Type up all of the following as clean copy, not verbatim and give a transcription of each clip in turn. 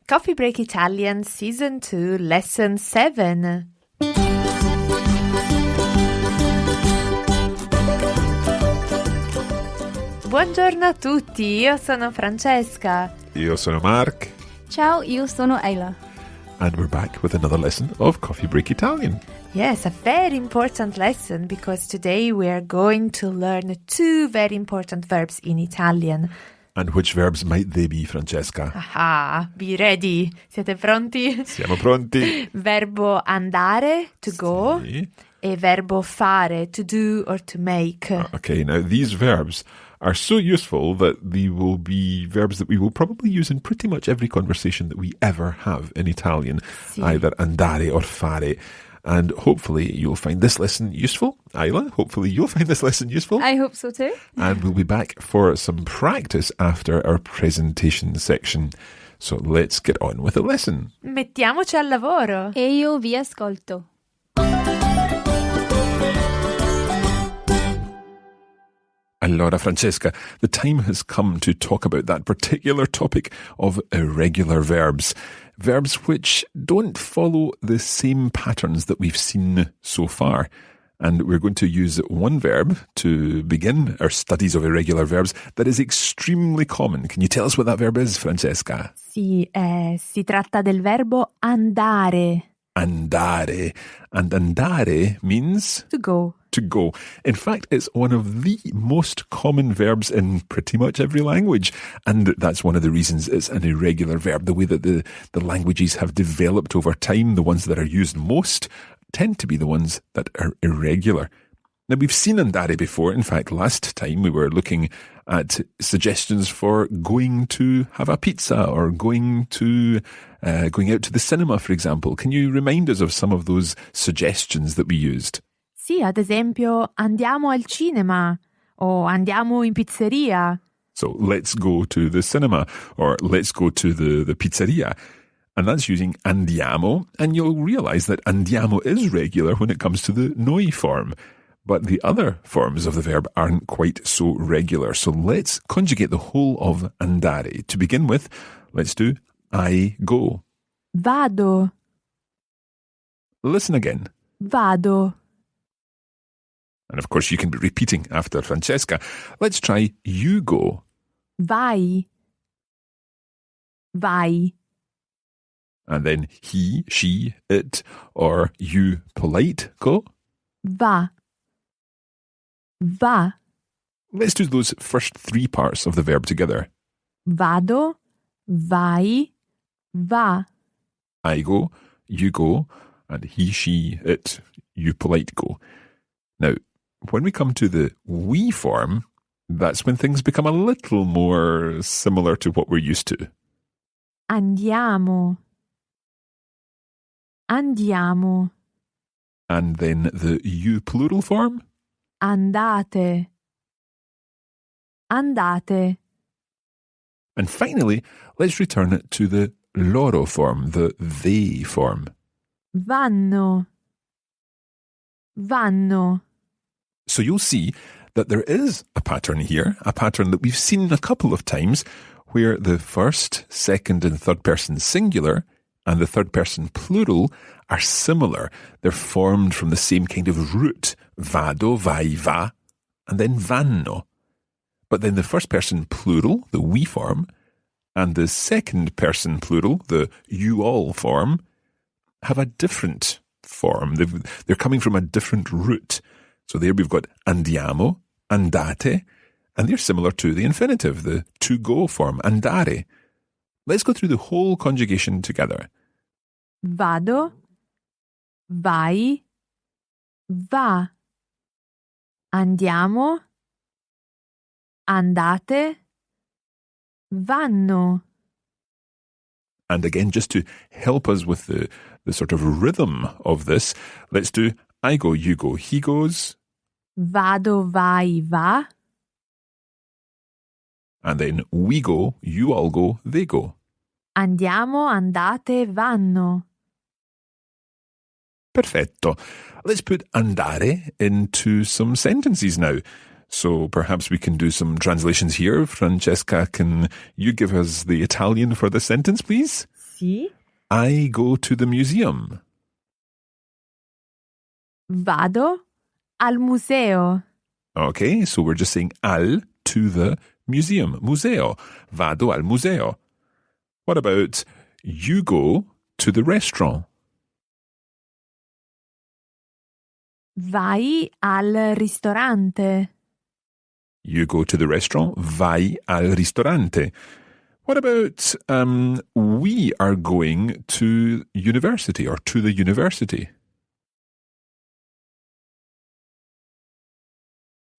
Coffee Break Italian Season 2 Lesson 7. Buongiorno a tutti, io sono Francesca. Io sono Mark. Ciao, io sono Isla. And we're back with another lesson of Coffee Break Italian. Yes, a very important lesson because today we are going to learn 2 very important verbs in Italian. And which verbs might they be, Francesca? Aha, be ready. Siete pronti? Siamo pronti. Verbo andare, to go, Sì. e verbo fare, to do or to make. Okay, now these verbs are so useful that they will be verbs that we will probably use in pretty much every conversation that we ever have in Italian, Sì. either andare or fare. And hopefully you'll find this lesson useful. Isla, hopefully you'll find this lesson useful. I hope so too. And we'll be back for some practice after our presentation section. So let's get on with the lesson. Mettiamoci al lavoro. E io vi ascolto. Allora, Francesca, the time has come to talk about that particular topic of irregular verbs. Verbs which don't follow the same patterns that we've seen so far. And we're going to use one verb to begin our studies of irregular verbs that is extremely common. Can you tell us what that verb is, Francesca? Sì, si tratta del verbo andare. Andare. And andare means? To go. To go. In fact, it's one of the most common verbs in pretty much every language. And that's one of the reasons it's an irregular verb. The way that the languages have developed over time, the ones that are used most tend to be the ones that are irregular. Now, we've seen andare before. In fact, last time we were looking at suggestions for going to have a pizza or going out to the cinema, for example. Can you remind us of some of those suggestions that we used? Sì, ad esempio, andiamo al cinema o andiamo in pizzeria. So let's go to the cinema or let's go to the pizzeria. And that's using andiamo. And you'll realize that andiamo is regular when it comes to the noi form. But the other forms of the verb aren't quite so regular. So let's conjugate the whole of andare. To begin with, let's do I go. Vado, Listen again. vado. And of course, you can be repeating after Francesca. Let's try you go. Vai, vai. And then he, she, it, or you polite go. Va, va. Let's do those first 3 parts of the verb together. Vado, vai, va. I go, you go, and he, she, it, you polite go. Now, when we come to the we form, that's when things become a little more similar to what we're used to. Andiamo, andiamo. And then the you plural form. Andate, andate. And finally, let's return to the loro form, the they form. Vanno, vanno. So you'll see that there is a pattern here, a pattern that we've seen a couple of times, where the first, second, and third person singular and the third person plural are similar. They're formed from the same kind of root, vado, vai, va, and then vanno. But then the first person plural, the we form, and the second person plural, the you all form, have a different form. They're coming from a different root. So there we've got andiamo, andate, and they're similar to the infinitive, the to go form, andare. Let's go through the whole conjugation together. Vado, vai, va. Andiamo, andate, vanno. And again, just to help us with the sort of rhythm of this, let's do I go, you go, he goes. Vado, vai, va. And then we go, you all go, they go. Andiamo, andate, vanno. Perfetto. Let's put andare into some sentences now. So perhaps we can do some translations here. Francesca, can you give us the Italian for the sentence, please? Sì. I go to the museum. Vado al museo. Okay, so we're just saying al to the museum. Museo. Vado al museo. What about you go to the restaurant? Vai al ristorante. You go to the restaurant. Vai al ristorante. What about we are going to university or to the university?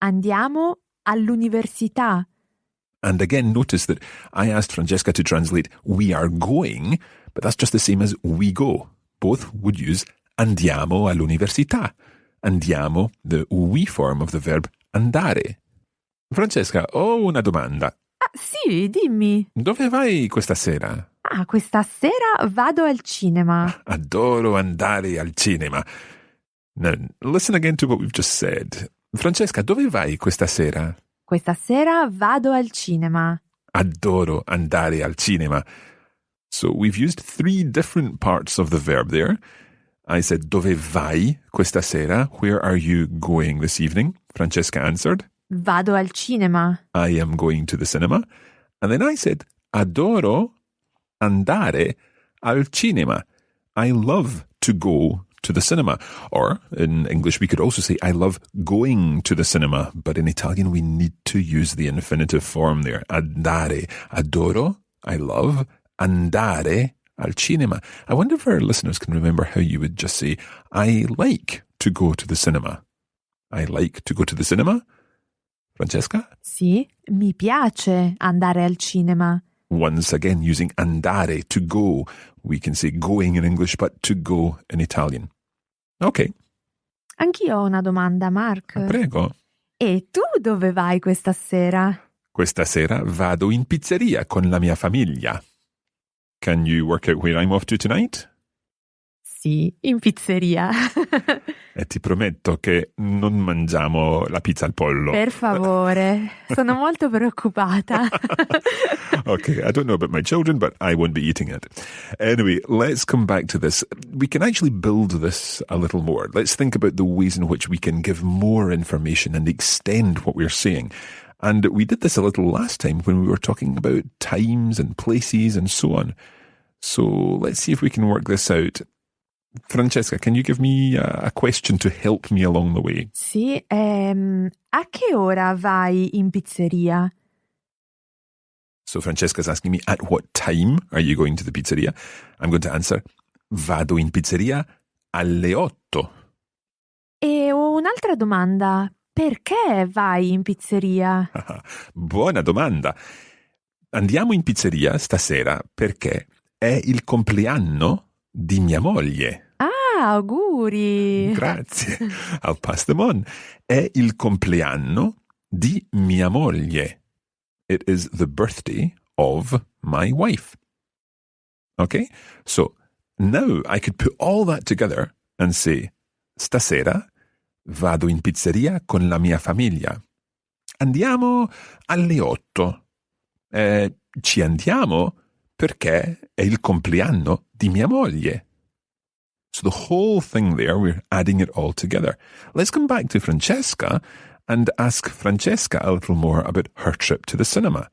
Andiamo all'università. And again, notice that I asked Francesca to translate we are going, but that's just the same as we go. Both would use andiamo all'università. Andiamo, the we form of the verb andare. Francesca, ho una domanda. Ah, sì, dimmi. Dove vai questa sera? Ah, questa sera vado al cinema. Adoro andare al cinema. Now, listen again to what we've just said. Francesca, dove vai questa sera? Questa sera vado al cinema. Adoro andare al cinema. So we've used 3 different parts of the verb there. I said, dove vai questa sera? Where are you going this evening? Francesca answered, Vado al cinema. I am going to the cinema. And then I said, adoro andare al cinema. I love to go to the cinema. Or in English, we could also say, I love going to the cinema. But in Italian, we need to use the infinitive form there. Andare. Adoro, I love. Andare al cinema. I wonder if our listeners can remember how you would just say, I like to go to the cinema. I like to go to the cinema. Francesca? Sì, mi piace andare al cinema. Once again, using andare, to go. We can say going in English, but to go in Italian. Ok. Anch'io ho una domanda, Mark. Prego. E tu dove vai questa sera? Questa sera vado in pizzeria con la mia famiglia. Can you work out where I'm off to tonight? Sì, in pizzeria. E ti prometto che non mangiamo la pizza al pollo. Per favore, sono molto preoccupata. Okay, I don't know about my children, but I won't be eating it. Anyway, let's come back to this. We can actually build this a little more. Let's think about the ways in which we can give more information and extend what we're saying. And we did this a little last time when we were talking about times and places and so on. So let's see if we can work this out. Francesca, can you give me a question to help me along the way? Sì, a che ora vai in pizzeria? So Francesca's asking me, at what time are you going to the pizzeria? I'm going to answer, vado in pizzeria alle 8. E ho un'altra domanda. Perché vai in pizzeria? Buona domanda. Andiamo in pizzeria stasera perché è il compleanno di mia moglie. Ah, auguri! Grazie. I'll pass them on. È il compleanno di mia moglie. It is the birthday of my wife. Okay? So now I could put all that together and say, stasera vado in pizzeria con la mia famiglia. Andiamo alle 8. Ci andiamo perché è il compleanno di mia moglie. So the whole thing there, we're adding it all together. Let's come back to Francesca and ask Francesca a little more about her trip to the cinema.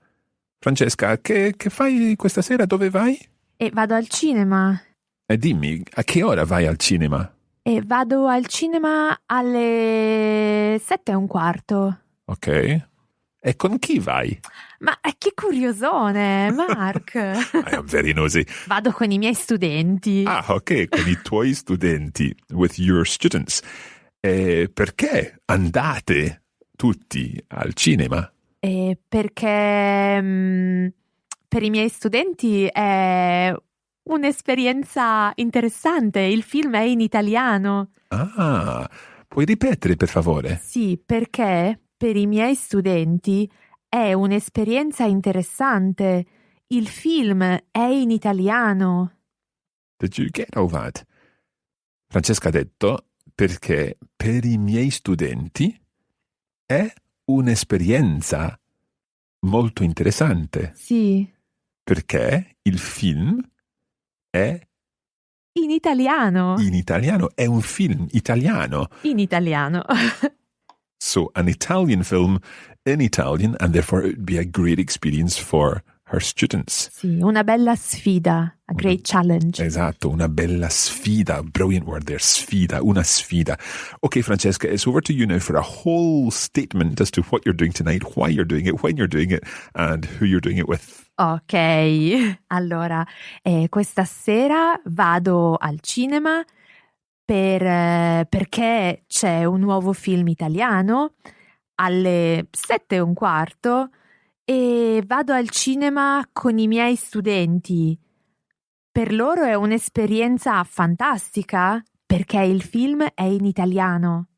Francesca, che fai questa sera? Dove vai? E vado al cinema. E dimmi, a che ora vai al cinema? E vado al cinema alle 7:15. Ok. E con chi vai? Ma che curiosone, Mark. I am very nosy. Vado con i miei studenti. Ah, ok, con i tuoi studenti, with your students. E perché andate tutti al cinema? Perché per i miei studenti è un'esperienza interessante. Il film è in italiano. Ah, puoi ripetere per favore? Sì, perché per i miei studenti è un'esperienza interessante. Il film è in italiano. Did you get all that? Francesca ha detto perché per i miei studenti è un'esperienza molto interessante. Sì. Perché il film è in italiano. in italiano. È un film italiano. In italiano. So an Italian film in Italian, and therefore it would be a great experience for her students. Sì, una bella sfida, a great challenge. Esatto, una bella sfida. Brilliant word there, sfida, una sfida. Okay, Francesca, it's over to you now for a whole statement as to what you're doing tonight, why you're doing it, when you're doing it, and who you're doing it with. Ok, allora, questa sera vado al cinema perché c'è un nuovo film italiano alle 7:15 e vado al cinema con i miei studenti. Per loro è un'esperienza fantastica perché il film è in italiano.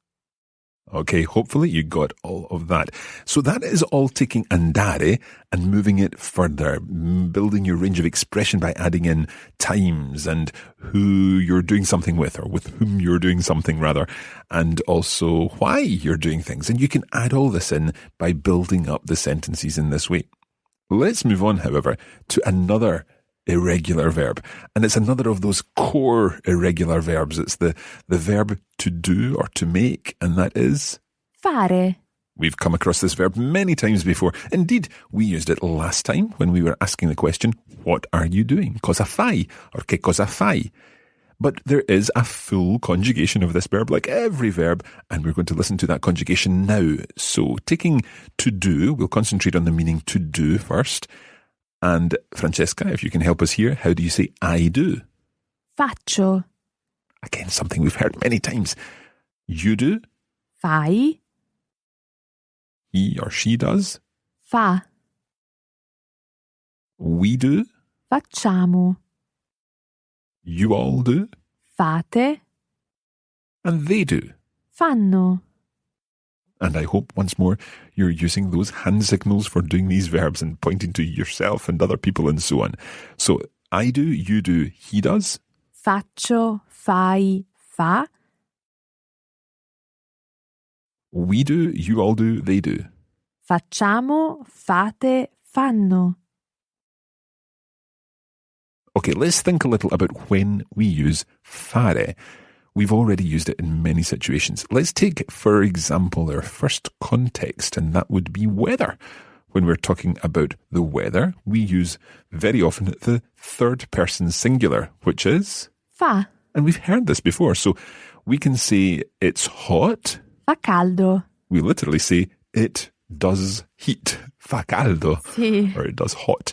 Okay, hopefully you got all of that. So that is all taking andare and moving it further, building your range of expression by adding in times and who you're doing something with, or with whom you're doing something rather, and also why you're doing things. And you can add all this in by building up the sentences in this way. Let's move on, however, to another irregular verb. And it's another of those core irregular verbs. It's the verb to do or to make, and that is Fare. We've come across this verb many times before. Indeed, we used it last time when we were asking the question, what are you doing? Cosa fai? Or che cosa fai? But there is a full conjugation of this verb, like every verb, and we're going to listen to that conjugation now. So, taking to do, we'll concentrate on the meaning to do first. And Francesca, if you can help us here, how do you say I do? Faccio. Again, something we've heard many times. You do? Fai. He or she does? Fa. We do? Facciamo. You all do? Fate. And they do? Fanno. And I hope, once more, you're using those hand signals for doing these verbs and pointing to yourself and other people and so on. So, I do, you do, he does. Faccio, fai, fa. We do, you all do, they do. Facciamo, fate, fanno. Okay, let's think a little about when we use fare. We've already used it in many situations. Let's take, for example, our first context, and that would be weather. When we're talking about the weather, we use very often the third person singular, which is Fa. And we've heard this before, so we can say it's hot. Fa caldo. We literally say it does heat. Fa caldo. Sì. Or it does hot.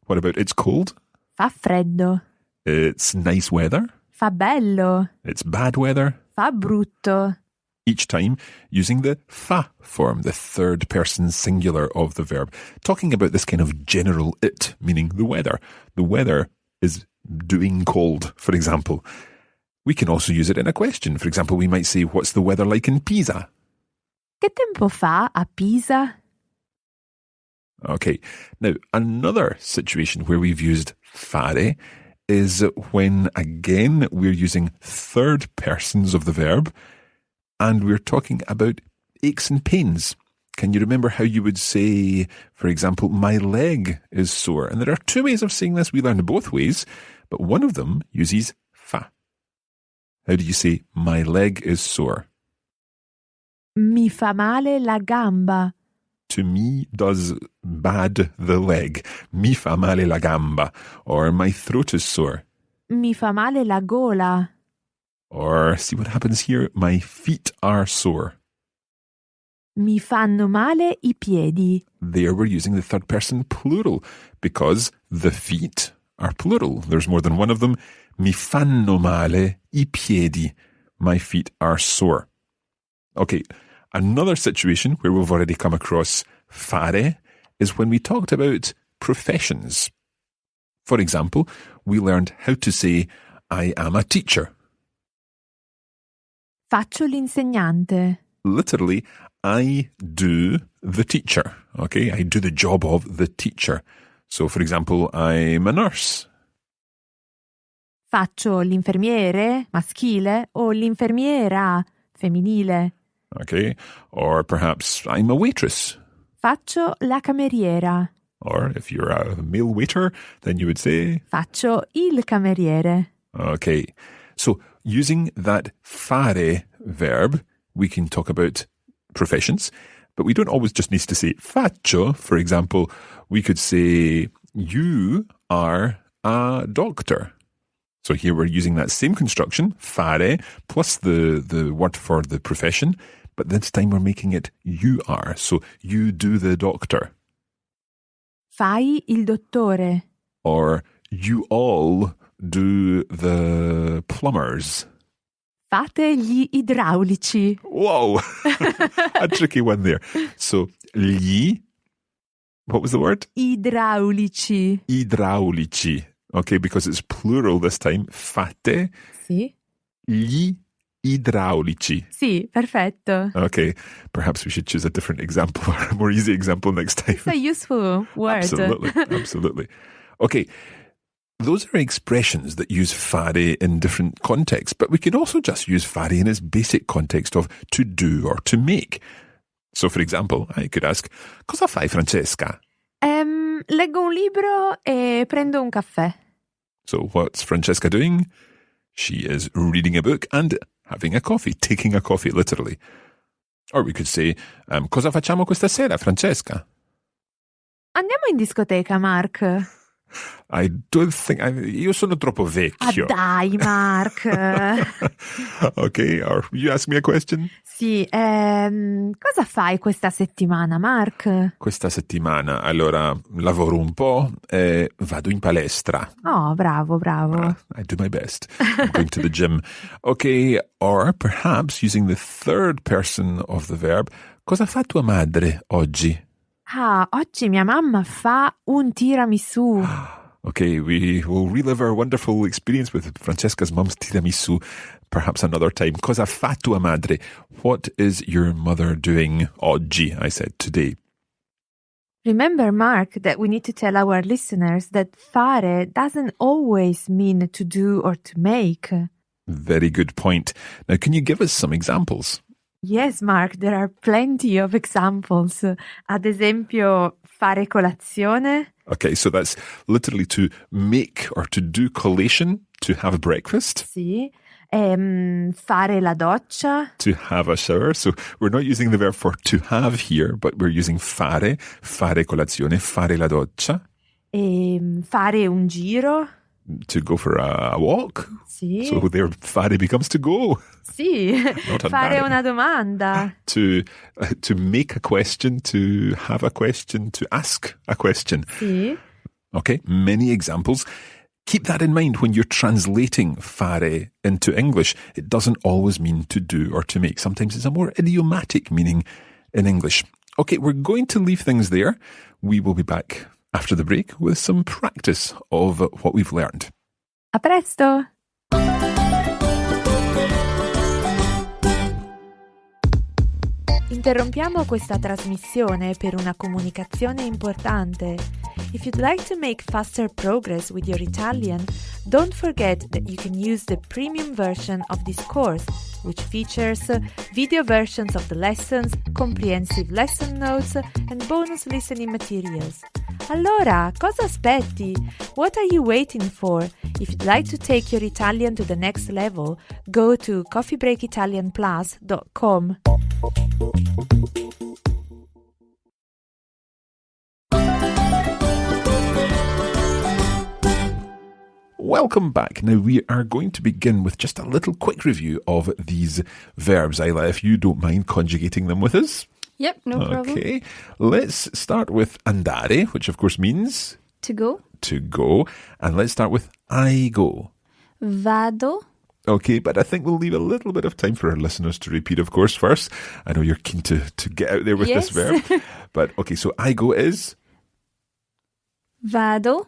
What about it's cold? Fa freddo. It's nice weather. Fa bello. It's bad weather. Fa brutto. Each time using the fa form, the third person singular of the verb, talking about this kind of general it, meaning the weather. The weather is doing cold, for example. We can also use it in a question. For example, we might say, what's the weather like in Pisa? Che tempo fa a Pisa? Okay. Now, another situation where we've used fare is when, again, we're using third persons of the verb and we're talking about aches and pains. Can you remember how you would say, for example, my leg is sore? And there are two ways of saying this. We learned both ways, but one of them uses fa. How do you say, my leg is sore? Mi fa male la gamba. To me does bad the leg. Mi fa male la gamba. Or my throat is sore. Mi fa male la gola. Or see what happens here. My feet are sore. Mi fanno male I piedi. There we're using the third person plural because the feet are plural. There's more than one of them. Mi fanno male I piedi. My feet are sore. Okay, another situation where we've already come across fare is when we talked about professions. For example, we learned how to say, I am a teacher. Faccio l'insegnante. Literally, I do the teacher. Okay, I do the job of the teacher. So, for example, I'm a nurse. Faccio l'infermiere maschile o l'infermiera femminile. Okay, or perhaps I'm a waitress. Faccio la cameriera. Or if you're a male waiter, then you would say... Faccio il cameriere. Okay. So using that fare verb, we can talk about professions, but we don't always just need to say faccio. For example, we could say, you are a doctor. So here we're using that same construction, fare, plus the word for the profession, but this time we're making it you are. So you do the doctor. Fai il dottore. Or you all do the plumbers. Fate gli idraulici. Whoa! A tricky one there. So, gli, what was the word? Idraulici. Idraulici. Okay, because it's plural this time. Fate Sì. gli idraulici. Sì, perfetto. Okay, perhaps we should choose a different example or a more easy example next time. It's a useful word. Absolutely. Okay, those are expressions that use fare in different contexts, but we can also just use fare in its basic context of to do or to make. So, for example, I could ask, cosa fai, Francesca? Leggo un libro e prendo un caffè. So, what's Francesca doing? She is reading a book and having a coffee, taking a coffee, literally. Or we could say, cosa facciamo questa sera, Francesca? Andiamo in discoteca, Mark. I don't think... io sono troppo vecchio. Dai, Mark. Okay, or you ask me a question? Sì, cosa fai questa settimana, Mark? Questa settimana, allora, lavoro un po' e vado in palestra. Oh, bravo. I do my best. I'm going to the gym. Okay, or perhaps using the third person of the verb, cosa fa tua madre oggi? Ah, oggi mia mamma fa un tiramisù. Okay, we will relive our wonderful experience with Francesca's mum's tiramisu perhaps another time. Cosa fa tua madre? What is your mother doing oggi? I said today. Remember, Mark, that we need to tell our listeners that fare doesn't always mean to do or to make. Very good point. Now, can you give us some examples? Yes, Mark, there are plenty of examples. Ad esempio, fare colazione. Okay, so that's literally to make or to do collation, to have breakfast. Sì. Fare la doccia. To have a shower. So we're not using the verb for to have here, but we're using fare colazione, fare la doccia. Fare un giro. To go for a walk. Sì. So there fare becomes to go. Sì. Fare una domanda. To make a question, to have a question, to ask a question. Sì. Okay, many examples. Keep that in mind when you're translating fare into English. It doesn't always mean to do or to make. Sometimes it's a more idiomatic meaning in English. Okay, we're going to leave things there. We will be back after the break with some practice of what we've learned. A presto! Interrompiamo questa trasmissione per una comunicazione importante. If you'd like to make faster progress with your Italian, don't forget that you can use the premium version of this course, which features video versions of the lessons, comprehensive lesson notes, and bonus listening materials. Allora, cosa aspetti? What are you waiting for? If you'd like to take your Italian to the next level, go to coffeebreakitalianplus.com. Welcome back. Now we are going to begin with just a little quick review of these verbs. Isla, if you don't mind conjugating them with us. Yep, no problem. Okay, let's start with andare, which of course means... To go. To go. And let's start with I go. Vado. Okay, but I think we'll leave a little bit of time for our listeners to repeat, of course, first. I know you're keen to get out there with this verb. But, okay, so I go is? Vado.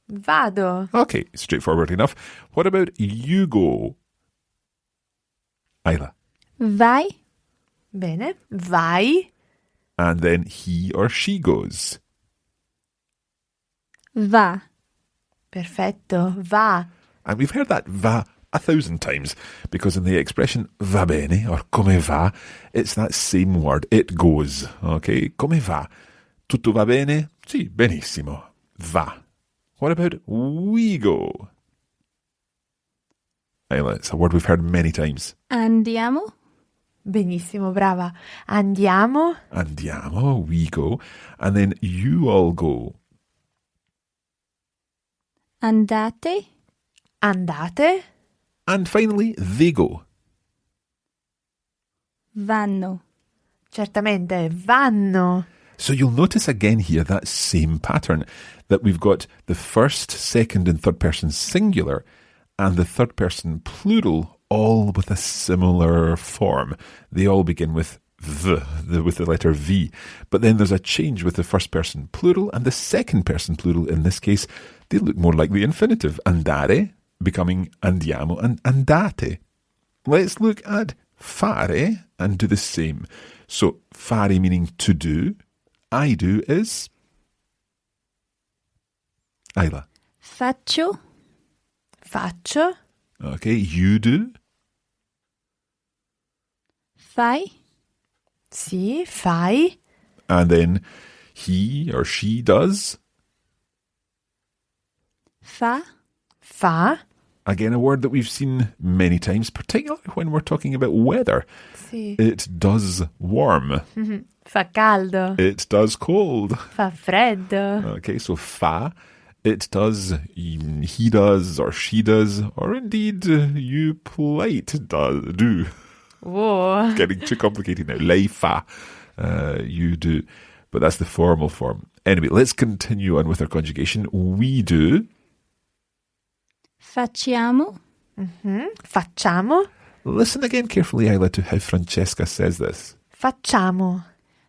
Vado. Okay, straightforward enough. What about you go? Isla. Vai. Bene. Vai. And then he or she goes. Va. Perfetto. Va. And we've heard that va 1,000 times, because in the expression va bene or come va, it's that same word. It goes. Okay, come va? Tutto va bene? Sì, benissimo. Va. What about we go? Isla, it's a word we've heard many times. Andiamo. Benissimo, brava. Andiamo. Andiamo, we go. And then you all go. Andate. Andate. And finally, they go. Vanno. Certamente, vanno. So you'll notice again here that same pattern, that we've got the first, second and third person singular and the third person plural all with a similar form. They all begin with with the letter V. But then there's a change with the first person plural and the second person plural. In this case, they look more like the infinitive. Andare becoming andiamo and andate. Let's look at fare and do the same. So fare meaning to do. I do is Isla. Faccio. Faccio. Okay, you do. Fai. Sì, fai. And then he or she does. Fa. Fa. Again, a word that we've seen many times, particularly when we're talking about weather. Sì. It does warm. Fa caldo. It does cold. Fa freddo. Okay, so fa. It does, he does, or she does, or indeed you polite do. Whoa. Getting too complicated now. Lei fa. You do. But that's the formal form. Anyway, let's continue on with our conjugation. We do. Facciamo. Facciamo. Listen again carefully, Isla, to how Francesca says this. Facciamo.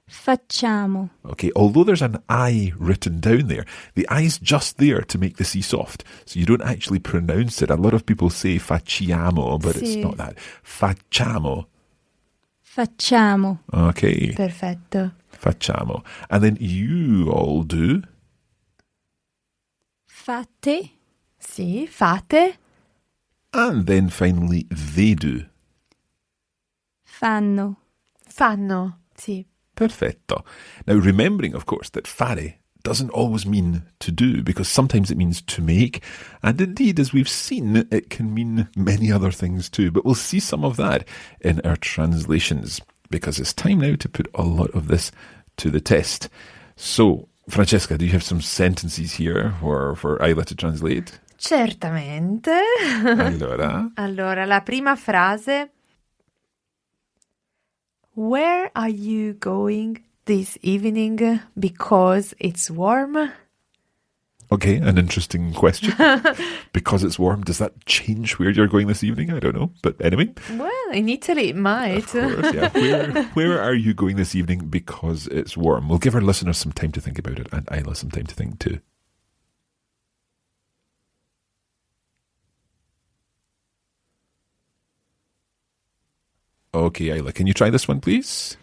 Facciamo. Okay, although there's an I written down there, the I's just there to make the C soft. So you don't actually pronounce it. A lot of people say facciamo, but it's Sì. not that. Facciamo. Facciamo. Okay, Perfetto. facciamo. And then you all do. Fate. Sì, fate. And then finally they do. Fanno. Fanno. Sì. Perfetto. Now, remembering, of course, that fare doesn't always mean to do, because sometimes it means to make, and indeed, as we've seen, it can mean many other things too. But we'll see some of that in our translations, because it's time now to put a lot of this to the test. So, Francesca, do you have some sentences here for Isla to translate? Certamente. Allora, la prima frase. Where are you going this evening because it's warm? Okay, an interesting question. Because it's warm, does that change where you're going this evening? I don't know. But anyway. Well, in Italy it might. Of course, yeah. Where are you going this evening because it's warm? We'll give our listeners some time to think about it, and Isla some time to think too. Okay, Isla, can you try this one, please?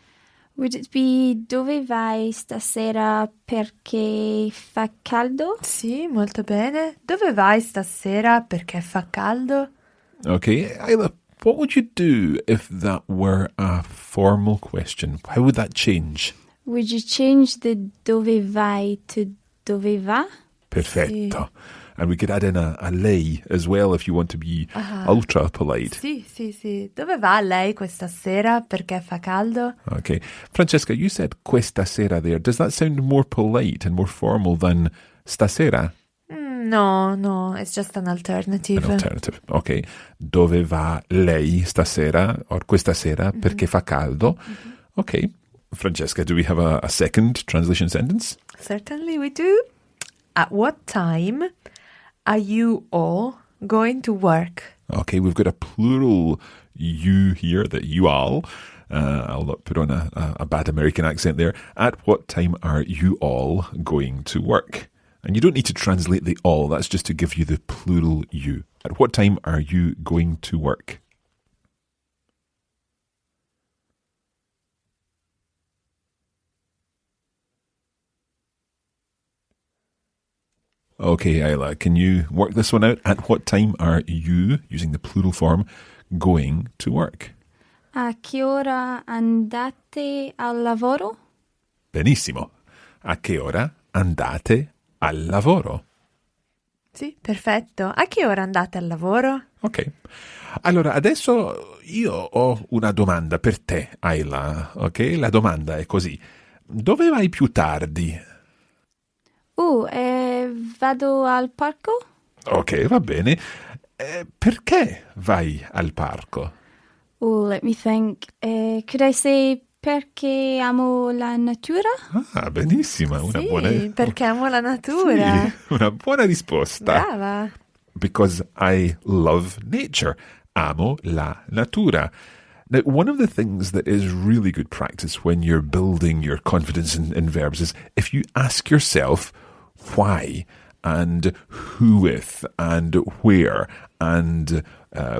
Would it be dove vai stasera perché fa caldo? Sì, molto bene. Dove vai stasera perché fa caldo? Okay, Isla, what would you do if that were a formal question? How would that change? Would you change the dove vai to dove va? Perfetto. And we could add in a lei as well if you want to be ultra polite. Sì, sì, sì. Dove va lei questa sera perché fa caldo? Okay. Francesca, you said questa sera there. Does that sound more polite and more formal than stasera? No, it's just an alternative. An alternative. Okay. Dove va lei stasera or questa sera perché fa caldo? Okay. Francesca, do we have a second translation sentence? Certainly we do. At what time are you all going to work? Okay, we've got a plural you here, that you all. I'll not put on a bad American accent there. At what time are you all going to work? And you don't need to translate the all, that's just to give you the plural you. At what time are you going to work? Okay, Isla, can you work this one out? At what time are you, using the plural form, going to work? A che ora andate al lavoro? Benissimo. A che ora andate al lavoro? Sì, perfetto. A che ora andate al lavoro? Ok. Allora, adesso io ho una domanda per te, Isla, ok? La domanda è così. Dove vai più tardi? Vado al parco? Ok, va bene. Perché vai al parco? Let me think. Could I say perché amo la natura? Ah, benissima, una Sì, buona... perché amo la natura. Sì, una buona risposta. Brava. Because I love nature. Amo la natura. Now, one of the things that is really good practice when you're building your confidence in verbs is if you ask yourself why and who with and where and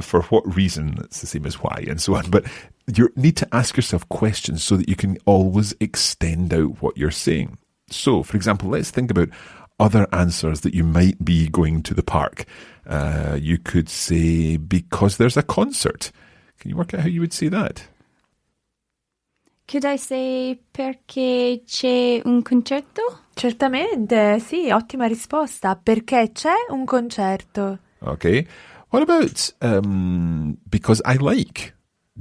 for what reason, it's the same as why and so on. But you need to ask yourself questions so that you can always extend out what you're saying. So, for example, let's think about other answers that you might be going to the park. You could say, because there's a concert. Can you work out how you would say that? Could I say perché c'è un concerto? Certamente, sì, ottima risposta. Perché c'è un concerto. Okay. What about because I like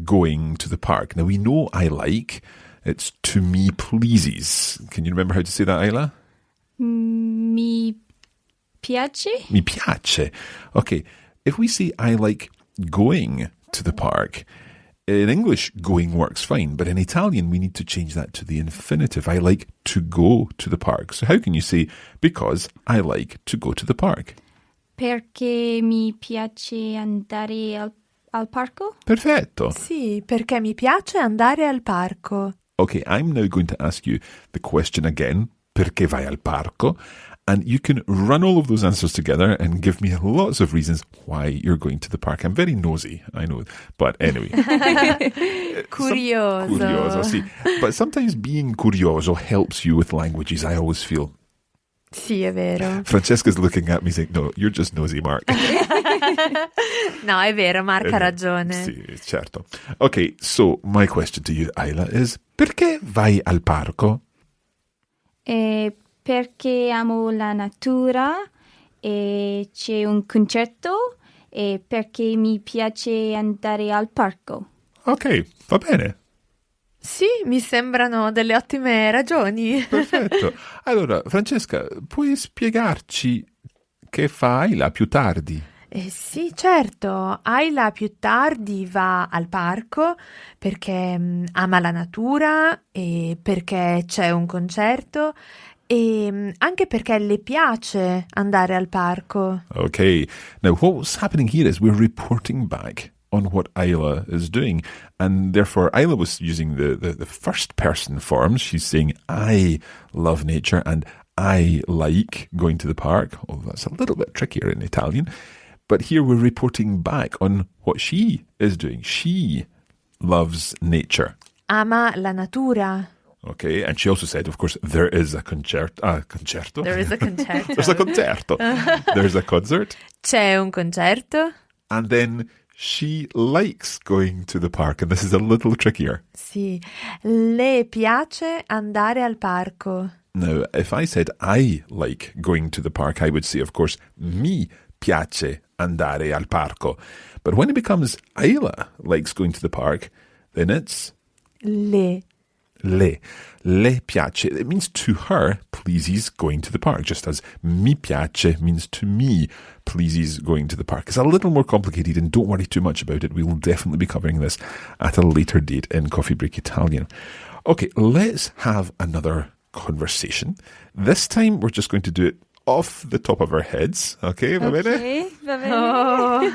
going to the park? Now, we know I like. It's to me pleases. Can you remember how to say that, Isla? Mi piace? Mi piace. Okay. If we say I like going to the park, in English, going works fine, but in Italian, we need to change that to the infinitive. I like to go to the park. So how can you say, because I like to go to the park? Perché mi piace andare al parco? Perfetto. Sì, perché mi piace andare al parco. Okay, I'm now going to ask you the question again, perché vai al parco? And you can run all of those answers together and give me lots of reasons why you're going to the park. I'm very nosy, I know. But anyway. Curioso. Curioso, sì. But sometimes being curioso helps you with languages, I always feel. Sì, è vero. Francesca's looking at me saying, no, you're just nosy, Mark. No, è vero, Mark ha ragione. Sì, certo. Okay, so my question to you, Isla, is perché vai al parco? Perché amo la natura e c'è un concerto e perché mi piace andare al parco. Ok, va bene. Sì, mi sembrano delle ottime ragioni. Perfetto. Allora, Francesca, puoi spiegarci che fa Isla più tardi? Sì, certo. Isla più tardi va al parco perché ama la natura e perché c'è un concerto e anche perché le piace andare al parco. Okay. Now, what's happening here is we're reporting back on what Isla is doing. And therefore, Isla was using the first person forms. She's saying, I love nature and I like going to the park. Oh, that's a little bit trickier in Italian. But here we're reporting back on what she is doing. She loves nature. Ama la natura. Okay, and she also said, of course, there is a concerto. There is a concerto. There's a concerto. There's a concert. C'è un concerto. And then she likes going to the park, and this is a little trickier. Sì, le piace andare al parco. Now, if I said I like going to the park, I would say, of course, mi piace andare al parco. But when it becomes Isla likes going to the park, then it's Le. Le piace. It means to her pleases going to the park, just as mi piace means to me pleases going to the park. It's a little more complicated, and don't worry too much about it. We will definitely be covering this at a later date in Coffee Break Italian. Okay, let's have another conversation. This time we're just going to do it off the top of our heads. Okay, va bene? Okay, va bene. Oh.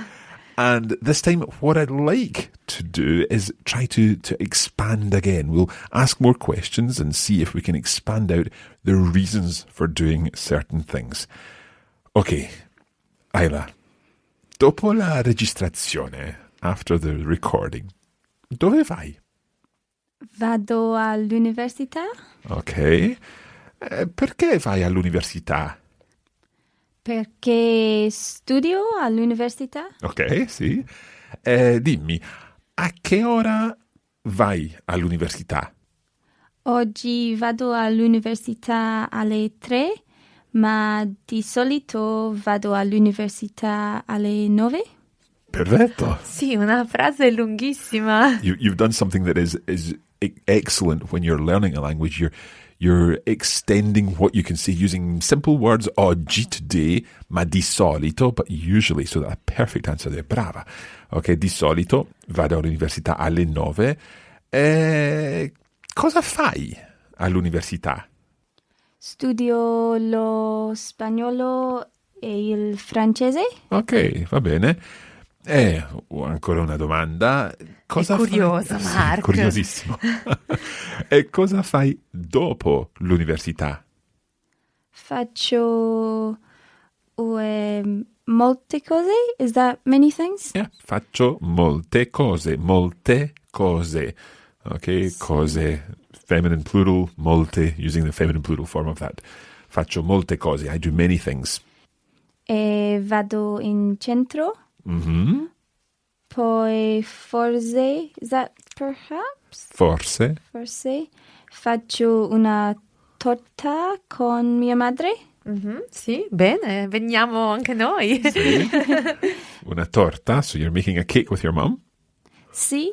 And this time, what I'd like to do is try to expand again. We'll ask more questions and see if we can expand out the reasons for doing certain things. Ok, Isla, dopo la registrazione, after the recording, dove vai? Vado all'università Ok, perché vai all'università? perché studio all'università. Ok, sì. Dimmi, a che ora vai all'università? Oggi vado all'università alle 3, ma di solito vado all'università alle 9. Perfetto. Sì, una frase lunghissima. You've done something that is excellent when you're learning a language. You're extending what you can say using simple words, oggi, today, ma di solito, but usually, so that's a perfect answer there. Brava. Ok, di solito vado all'università alle 9. Cosa fai all'università? Studio lo spagnolo e il francese. Ok, va bene. Ancora una domanda. Cosa È curioso, fai? Mark. Sì, curiosissimo. E cosa fai dopo l'università? Faccio molte cose. Is that many things? Yeah, faccio molte cose. Ok, cose, feminine plural, molte, using the feminine plural form of that. Faccio molte cose. I do many things. E vado in centro. Mm-hmm. Poi forse, is that perhaps? Forse. Faccio una torta con mia madre. Sì, bene, veniamo anche noi. Sì. Una torta, so you're making a cake with your mom? Sì.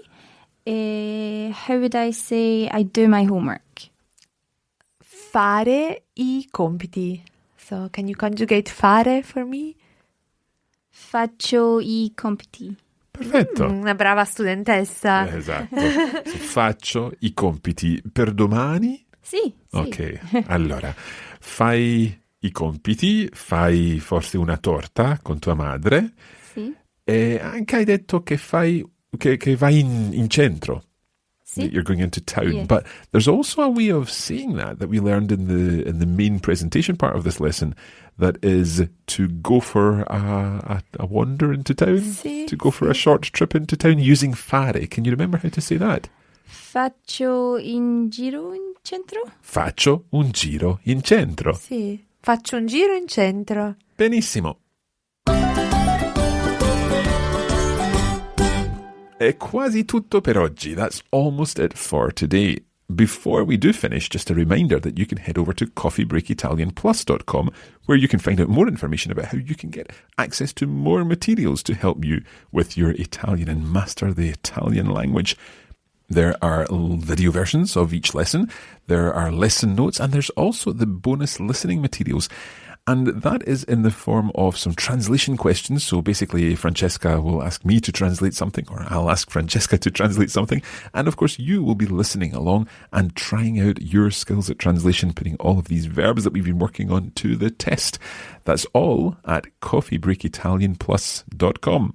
E how would I say I do my homework? Fare i compiti. So, can you conjugate fare for me? Faccio i compiti. Perfetto. Una brava studentessa. Esatto. So, faccio i compiti per domani? Sì. Ok, allora, fai i compiti, fai forse una torta con tua madre Sì. e anche hai detto che vai in centro. Sì. You're going into town. Yeah. But there's also a way of saying that we learned in the main presentation part of this lesson, that is to go for a wander into town, Sì, to go for a short trip into town using fare. Can you remember how to say that? Faccio in giro in centro? Faccio un giro in centro. Sì, faccio un giro in centro. Benissimo. È quasi tutto per oggi. That's almost it for today. Before we do finish, just a reminder that you can head over to coffeebreakitalianplus.com, where you can find out more information about how you can get access to more materials to help you with your Italian and master the Italian language. There are video versions of each lesson, there are lesson notes, and there's also the bonus listening materials. And that is in the form of some translation questions. So basically, Francesca will ask me to translate something, or I'll ask Francesca to translate something. And of course, you will be listening along and trying out your skills at translation, putting all of these verbs that we've been working on to the test. That's all at coffeebreakitalianplus.com.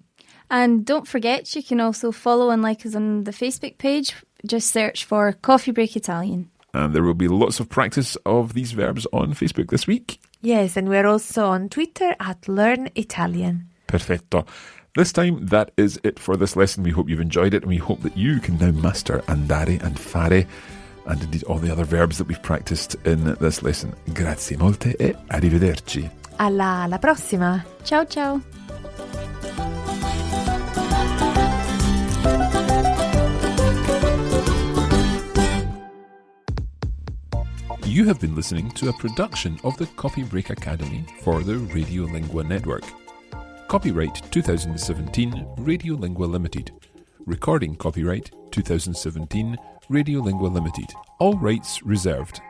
And don't forget, you can also follow and like us on the Facebook page. Just search for Coffee Break Italian. And there will be lots of practice of these verbs on Facebook this week. Yes, and we're also on Twitter at Learn Italian. Perfetto. This time, that is it for this lesson. We hope you've enjoyed it, and we hope that you can now master andare and fare, and indeed all the other verbs that we've practiced in this lesson. Grazie molte e arrivederci. Alla prossima! Ciao, ciao! You have been listening to a production of the Coffee Break Academy for the Radiolingua Network. Copyright 2017 Radiolingua Limited. Recording copyright 2017 Radiolingua Limited. All rights reserved.